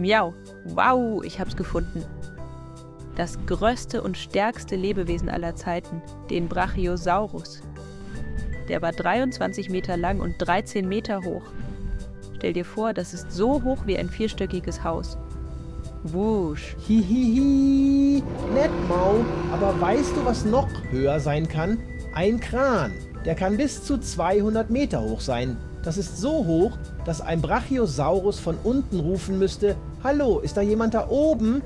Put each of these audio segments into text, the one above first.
Miau. Wow, ich hab's gefunden. Das größte und stärkste Lebewesen aller Zeiten, den Brachiosaurus. Der war 23 Meter lang und 13 Meter hoch. Stell dir vor, das ist so hoch wie ein 4-stöckiges Haus. Wusch. Hihihi, nett, Mau. Aber weißt du, was noch höher sein kann? Ein Kran. Der kann bis zu 200 Meter hoch sein. Das ist so hoch, dass ein Brachiosaurus von unten rufen müsste: Hallo, ist da jemand da oben?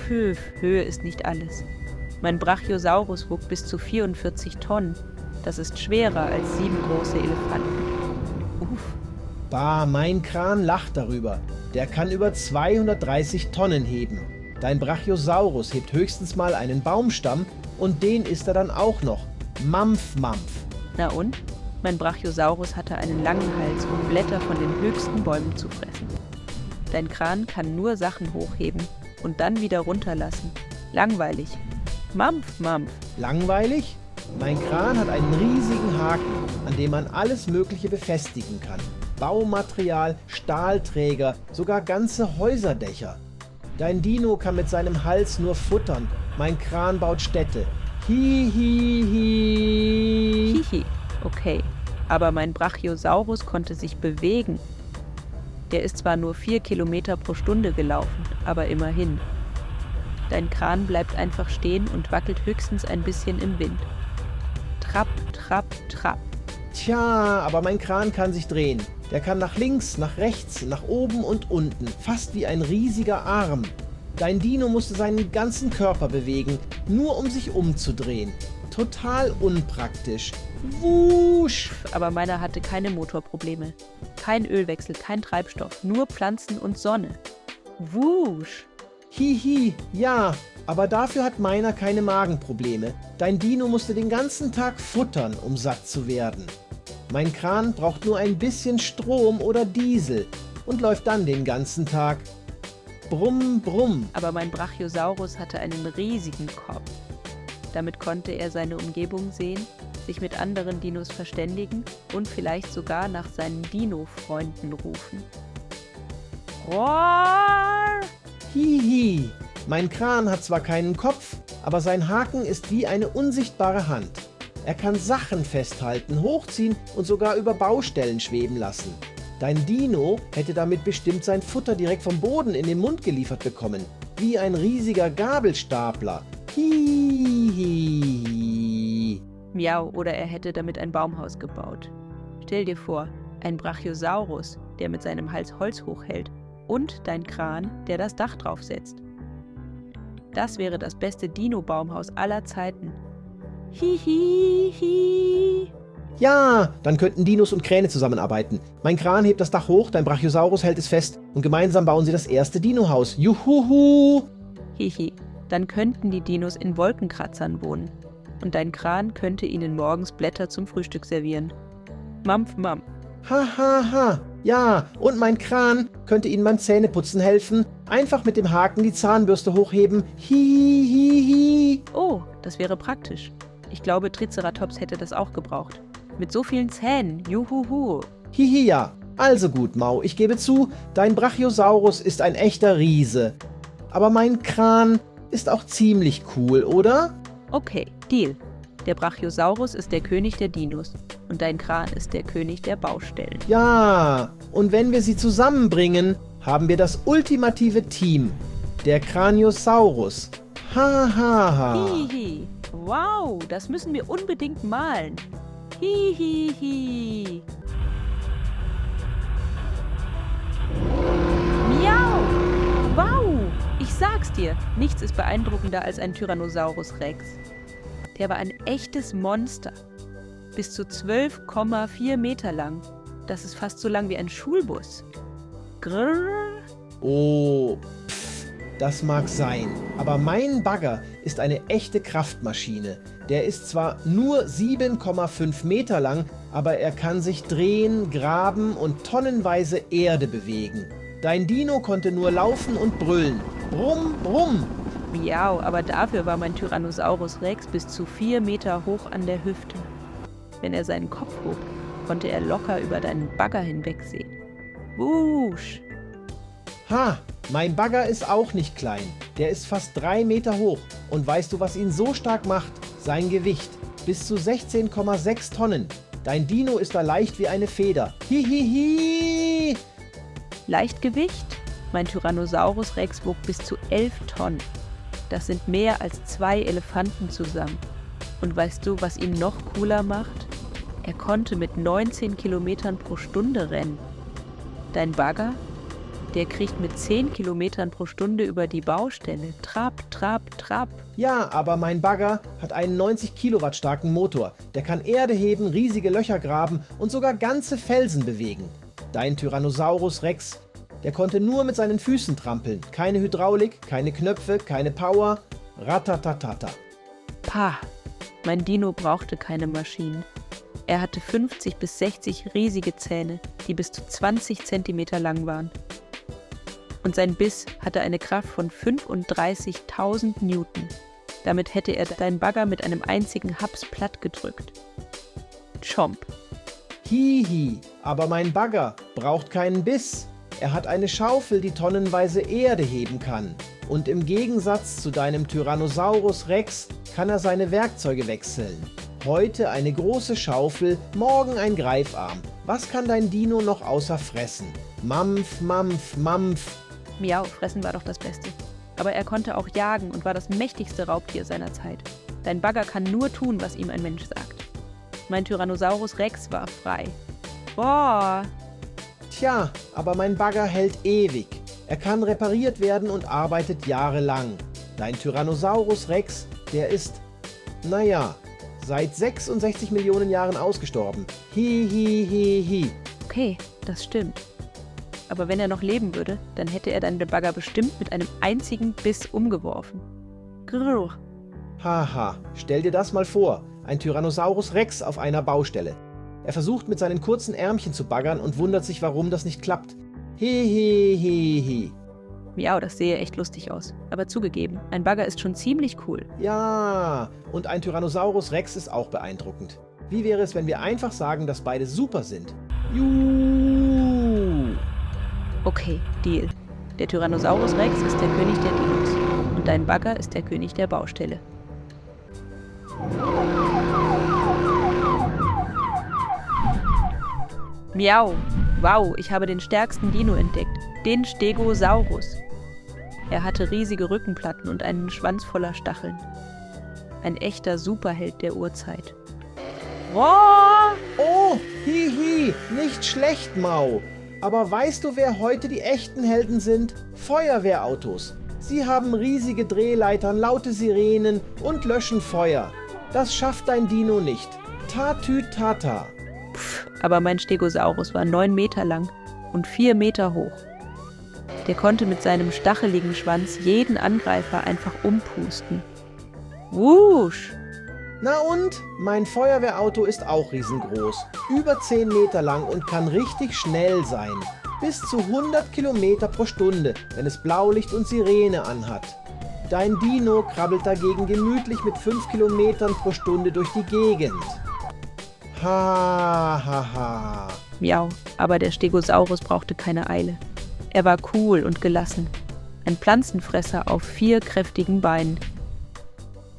Höhe ist nicht alles. Mein Brachiosaurus wog bis zu 44 Tonnen. Das ist schwerer als 7 große Elefanten. Uff. Bah, mein Kran lacht darüber. Der kann über 230 Tonnen heben. Dein Brachiosaurus hebt höchstens mal einen Baumstamm und den isst er dann auch noch. Mampf, Mampf. Na und? Mein Brachiosaurus hatte einen langen Hals, um Blätter von den höchsten Bäumen zu fressen. Dein Kran kann nur Sachen hochheben und dann wieder runterlassen. Langweilig. Mampf, Mampf. Langweilig? Mein Kran hat einen riesigen Haken, an dem man alles Mögliche befestigen kann. Baumaterial, Stahlträger, sogar ganze Häuserdächer. Dein Dino kann mit seinem Hals nur futtern. Mein Kran baut Städte. Hihihi. Hihi. Okay, aber mein Brachiosaurus konnte sich bewegen. Der ist zwar nur 4 Kilometer pro Stunde gelaufen, aber immerhin. Dein Kran bleibt einfach stehen und wackelt höchstens ein bisschen im Wind. Trapp, trapp, trapp. Tja, aber mein Kran kann sich drehen. Der kann nach links, nach rechts, nach oben und unten, fast wie ein riesiger Arm. Dein Dino musste seinen ganzen Körper bewegen, nur um sich umzudrehen. Total unpraktisch. Wusch! Aber meiner hatte keine Motorprobleme. Kein Ölwechsel, kein Treibstoff, nur Pflanzen und Sonne. Wusch! Hihi, ja, aber dafür hat meiner keine Magenprobleme. Dein Dino musste den ganzen Tag futtern, um satt zu werden. Mein Kran braucht nur ein bisschen Strom oder Diesel und läuft dann den ganzen Tag. Brumm, brumm. Aber mein Brachiosaurus hatte einen riesigen Kopf. Damit konnte er seine Umgebung sehen, sich mit anderen Dinos verständigen und vielleicht sogar nach seinen Dino-Freunden rufen. Roar! Hihi, mein Kran hat zwar keinen Kopf, aber sein Haken ist wie eine unsichtbare Hand. Er kann Sachen festhalten, hochziehen und sogar über Baustellen schweben lassen. Dein Dino hätte damit bestimmt sein Futter direkt vom Boden in den Mund geliefert bekommen, wie ein riesiger Gabelstapler. Hihihi. Miau, oder er hätte damit ein Baumhaus gebaut. Stell dir vor, ein Brachiosaurus, der mit seinem Hals Holz hochhält, und dein Kran, der das Dach draufsetzt. Das wäre das beste Dino-Baumhaus aller Zeiten. Hihihi. Ja, dann könnten Dinos und Kräne zusammenarbeiten. Mein Kran hebt das Dach hoch, dein Brachiosaurus hält es fest und gemeinsam bauen sie das erste Dinohaus. Juhuhu! Hihi, dann könnten die Dinos in Wolkenkratzern wohnen. Und dein Kran könnte ihnen morgens Blätter zum Frühstück servieren. Mampf, mampf. Ha, ha, ha. Ja, und mein Kran könnte ihnen beim Zähneputzen helfen. Einfach mit dem Haken die Zahnbürste hochheben. Hihihi. Oh, das wäre praktisch. Ich glaube, Triceratops hätte das auch gebraucht. Mit so vielen Zähnen, juhuhu. Hihi, ja. Also gut, Mau, ich gebe zu, dein Brachiosaurus ist ein echter Riese. Aber mein Kran ist auch ziemlich cool, oder? Okay, Deal. Der Brachiosaurus ist der König der Dinos und dein Kran ist der König der Baustellen. Ja, und wenn wir sie zusammenbringen, haben wir das ultimative Team. Der Kraniosaurus. Ha, ha, ha. Hihi. Wow, das müssen wir unbedingt malen. Hihihi. Miau. Wow, ich sag's dir, nichts ist beeindruckender als ein Tyrannosaurus Rex. Der war ein echtes Monster. Bis zu 12,4 Meter lang. Das ist fast so lang wie ein Schulbus. Grrr. Oh, pff, das mag sein. Aber mein Bagger ist eine echte Kraftmaschine. Der ist zwar nur 7,5 Meter lang, aber er kann sich drehen, graben und tonnenweise Erde bewegen. Dein Dino konnte nur laufen und brüllen. Brumm, brumm. Miau, aber dafür war mein Tyrannosaurus Rex bis zu 4 Meter hoch an der Hüfte. Wenn er seinen Kopf hob, konnte er locker über deinen Bagger hinwegsehen. Wusch! Ha, mein Bagger ist auch nicht klein. Der ist fast 3 Meter hoch. Und weißt du, was ihn so stark macht? Sein Gewicht. Bis zu 16,6 Tonnen. Dein Dino ist da leicht wie eine Feder. Hihihi! Leichtgewicht? Mein Tyrannosaurus Rex wog bis zu 11 Tonnen. Das sind mehr als 2 Elefanten zusammen. Und weißt du, was ihn noch cooler macht? Er konnte mit 19 Kilometern pro Stunde rennen. Dein Bagger? Der kriegt mit 10 Kilometern pro Stunde über die Baustelle. Trab, trab, trab. Ja, aber mein Bagger hat einen 90 Kilowatt starken Motor. Der kann Erde heben, riesige Löcher graben und sogar ganze Felsen bewegen. Dein Tyrannosaurus Rex, der konnte nur mit seinen Füßen trampeln. Keine Hydraulik, keine Knöpfe, keine Power. Ratatatata. Pah, mein Dino brauchte keine Maschinen. Er hatte 50 bis 60 riesige Zähne, die bis zu 20 Zentimeter lang waren. Und sein Biss hatte eine Kraft von 35.000 Newton. Damit hätte er deinen Bagger mit einem einzigen Haps plattgedrückt. Chomp. Hihi, aber mein Bagger braucht keinen Biss. Er hat eine Schaufel, die tonnenweise Erde heben kann. Und im Gegensatz zu deinem Tyrannosaurus Rex kann er seine Werkzeuge wechseln. Heute eine große Schaufel, morgen ein Greifarm. Was kann dein Dino noch außer fressen? Mampf, Mampf, Mampf. Miau, fressen war doch das Beste. Aber er konnte auch jagen und war das mächtigste Raubtier seiner Zeit. Dein Bagger kann nur tun, was ihm ein Mensch sagt. Mein Tyrannosaurus Rex war frei. Boah! Tja, aber mein Bagger hält ewig. Er kann repariert werden und arbeitet jahrelang. Dein Tyrannosaurus Rex, der ist, seit 66 Millionen Jahren ausgestorben. Hi. Okay, das stimmt. Aber wenn er noch leben würde, dann hätte er deinen Bagger bestimmt mit einem einzigen Biss umgeworfen. Grrr. Haha, stell dir das mal vor. Ein Tyrannosaurus Rex auf einer Baustelle. Er versucht mit seinen kurzen Ärmchen zu baggern und wundert sich, warum das nicht klappt. Hi. Miau, das sehe echt lustig aus. Aber zugegeben, ein Bagger ist schon ziemlich cool. Ja, und ein Tyrannosaurus Rex ist auch beeindruckend. Wie wäre es, wenn wir einfach sagen, dass beide super sind? Juhu! Okay, Deal. Der Tyrannosaurus Rex ist der König der Dinos. Und dein Bagger ist der König der Baustelle. Miau! Wow, ich habe den stärksten Dino entdeckt. Den Stegosaurus. Er hatte riesige Rückenplatten und einen Schwanz voller Stacheln. Ein echter Superheld der Urzeit. Oh, hihi, nicht schlecht, Mau. Aber weißt du, wer heute die echten Helden sind? Feuerwehrautos. Sie haben riesige Drehleitern, laute Sirenen und löschen Feuer. Das schafft dein Dino nicht. Tatütata. Aber mein Stegosaurus war 9 Meter lang und 4 Meter hoch. Der konnte mit seinem stacheligen Schwanz jeden Angreifer einfach umpusten. Wusch! Na und? Mein Feuerwehrauto ist auch riesengroß. Über 10 Meter lang und kann richtig schnell sein. Bis zu 100 Kilometer pro Stunde, wenn es Blaulicht und Sirene anhat. Dein Dino krabbelt dagegen gemütlich mit 5 Kilometern pro Stunde durch die Gegend. Ha. Miau, aber der Stegosaurus brauchte keine Eile. Er war cool und gelassen. Ein Pflanzenfresser auf 4 kräftigen Beinen.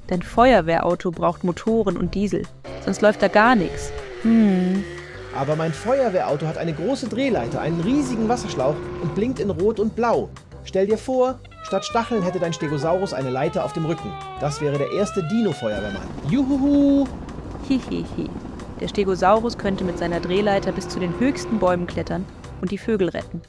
Dein Feuerwehrauto braucht Motoren und Diesel, sonst läuft da gar nichts. Aber mein Feuerwehrauto hat eine große Drehleiter, einen riesigen Wasserschlauch und blinkt in Rot und Blau. Stell dir vor, statt Stacheln hätte dein Stegosaurus eine Leiter auf dem Rücken. Das wäre der erste Dino-Feuerwehrmann. Juhuhu! Hihihi. Der Stegosaurus könnte mit seiner Drehleiter bis zu den höchsten Bäumen klettern und die Vögel retten.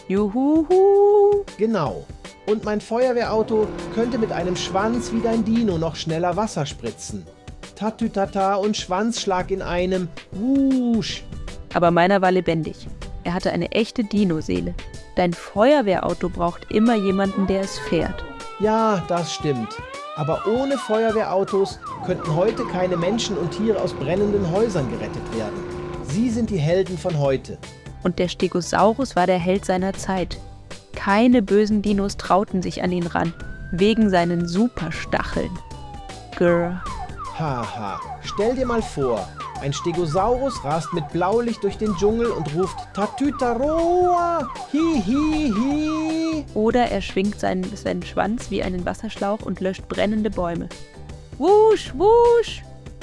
Juhuhu! Genau. Und mein Feuerwehrauto könnte mit einem Schwanz wie dein Dino noch schneller Wasser spritzen. Tatütata und Schwanzschlag in einem. Wusch. Aber meiner war lebendig. Er hatte eine echte Dino-Seele. Dein Feuerwehrauto braucht immer jemanden, der es fährt. Ja, das stimmt. Aber ohne Feuerwehrautos könnten heute keine Menschen und Tiere aus brennenden Häusern gerettet werden. Sie sind die Helden von heute. Und der Stegosaurus war der Held seiner Zeit. Keine bösen Dinos trauten sich an ihn ran, wegen seinen Superstacheln. Grrr. Haha, stell dir mal vor, Ein Stegosaurus rast mit Blaulicht durch den Dschungel und ruft Tatütaroa, hi hi hi. Oder er schwingt seinen Schwanz wie einen Wasserschlauch und löscht brennende Bäume. Wusch, wusch!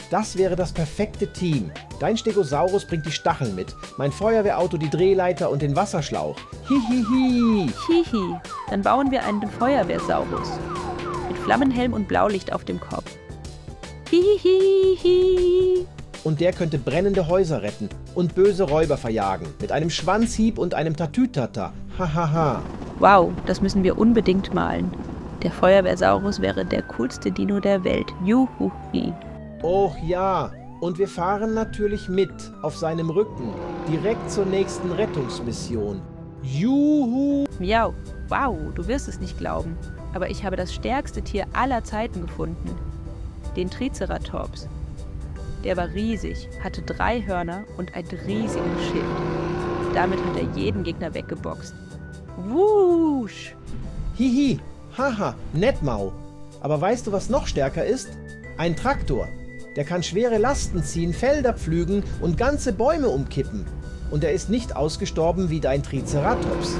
Das wäre das perfekte Team. Dein Stegosaurus bringt die Stacheln mit, mein Feuerwehrauto die Drehleiter und den Wasserschlauch. Hihihi. Hihi, dann bauen wir einen Feuerwehrsaurus. Mit Flammenhelm und Blaulicht auf dem Kopf. Hihihi. Und der könnte brennende Häuser retten und böse Räuber verjagen. Mit einem Schwanzhieb und einem Tatütata. Hahaha. Wow, das müssen wir unbedingt malen. Der Feuerwehrsaurus wäre der coolste Dino der Welt. Juhuhi. Oh ja, und wir fahren natürlich mit auf seinem Rücken, direkt zur nächsten Rettungsmission. Juhu! Miau, wow, du wirst es nicht glauben, aber ich habe das stärkste Tier aller Zeiten gefunden. Den Triceratops. Der war riesig, hatte 3 Hörner und ein riesiges Schild. Damit hat er jeden Gegner weggeboxt. Wusch! Hihi, haha, nett Mau. Aber weißt du, was noch stärker ist? Ein Traktor. Der kann schwere Lasten ziehen, Felder pflügen und ganze Bäume umkippen. Und er ist nicht ausgestorben wie dein Triceratops.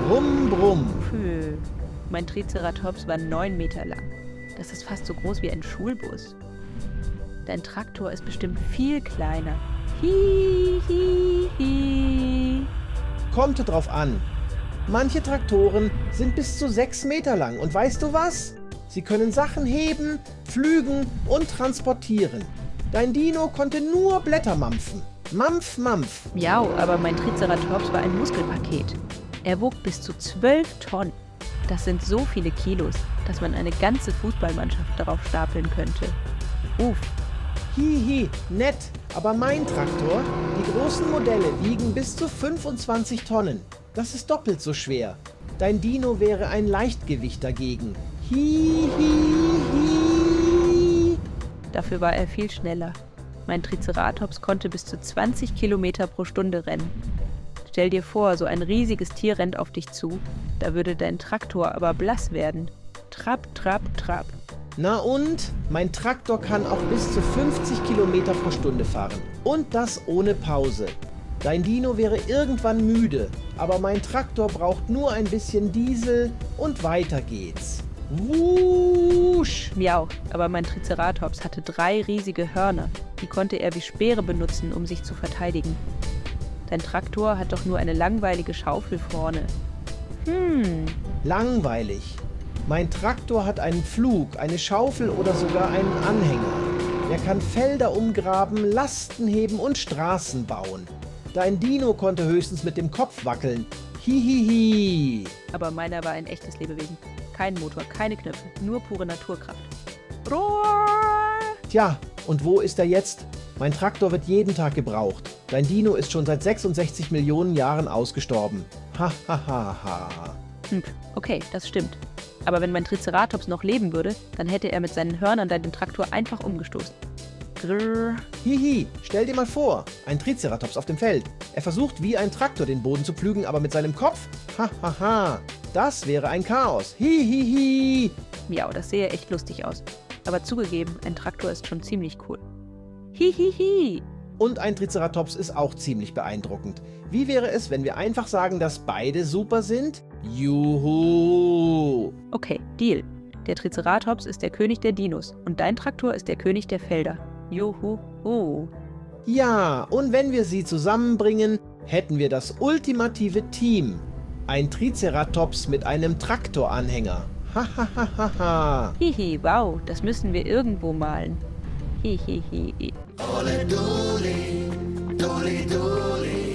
Brumm, brumm. Puh. Mein Triceratops war 9 Meter lang. Das ist fast so groß wie ein Schulbus. Dein Traktor ist bestimmt viel kleiner. Hi, hi, hi. Kommt drauf an. Manche Traktoren sind bis zu 6 Meter lang. Und weißt du was? Sie können Sachen heben, pflügen und transportieren. Dein Dino konnte nur Blätter mampfen. Mampf, mampf. Miau, aber mein Triceratops war ein Muskelpaket. Er wog bis zu 12 Tonnen. Das sind so viele Kilos, dass man eine ganze Fußballmannschaft darauf stapeln könnte. Uff. Hihi, nett. Aber mein Traktor, die großen Modelle wiegen bis zu 25 Tonnen. Das ist doppelt so schwer. Dein Dino wäre ein Leichtgewicht dagegen. Hi, hi, hi. Dafür war er viel schneller. Mein Triceratops konnte bis zu 20 Kilometer pro Stunde rennen. Stell dir vor, so ein riesiges Tier rennt auf dich zu. Da würde dein Traktor aber blass werden. Trab, trab, trab. Na und? Mein Traktor kann auch bis zu 50 Kilometer pro Stunde fahren. Und das ohne Pause. Dein Dino wäre irgendwann müde, aber mein Traktor braucht nur ein bisschen Diesel und weiter geht's. Wusch! Miau, aber mein Triceratops hatte 3 riesige Hörner. Die konnte er wie Speere benutzen, um sich zu verteidigen. Dein Traktor hat doch nur eine langweilige Schaufel vorne. Langweilig. Mein Traktor hat einen Pflug, eine Schaufel oder sogar einen Anhänger. Er kann Felder umgraben, Lasten heben und Straßen bauen. Dein Dino konnte höchstens mit dem Kopf wackeln. Hihihi. Aber meiner war ein echtes Lebewesen. Kein Motor, keine Knöpfe, nur pure Naturkraft. Roar! Tja, und wo ist er jetzt? Mein Traktor wird jeden Tag gebraucht. Dein Dino ist schon seit 66 Millionen Jahren ausgestorben. Ha ha ha ha. Okay, das stimmt. Aber wenn mein Triceratops noch leben würde, dann hätte er mit seinen Hörnern deinen Traktor einfach umgestoßen. Grrr. Hihi, stell dir mal vor, ein Triceratops auf dem Feld. Er versucht wie ein Traktor den Boden zu pflügen, aber mit seinem Kopf? Ha ha ha. Das wäre ein Chaos. Hihihi. Miau, das sähe echt lustig aus. Aber zugegeben, ein Traktor ist schon ziemlich cool. Hihihi. Und ein Triceratops ist auch ziemlich beeindruckend. Wie wäre es, wenn wir einfach sagen, dass beide super sind? Juhu! Okay, Deal. Der Triceratops ist der König der Dinos und dein Traktor ist der König der Felder. Juhu! Ja, und wenn wir sie zusammenbringen, hätten wir das ultimative Team. Ein Triceratops mit einem Traktoranhänger. Ha ha ha ha ha. Hihi, wow, das müssen wir irgendwo malen. Hihihi. Ole Doli, Doli Doli.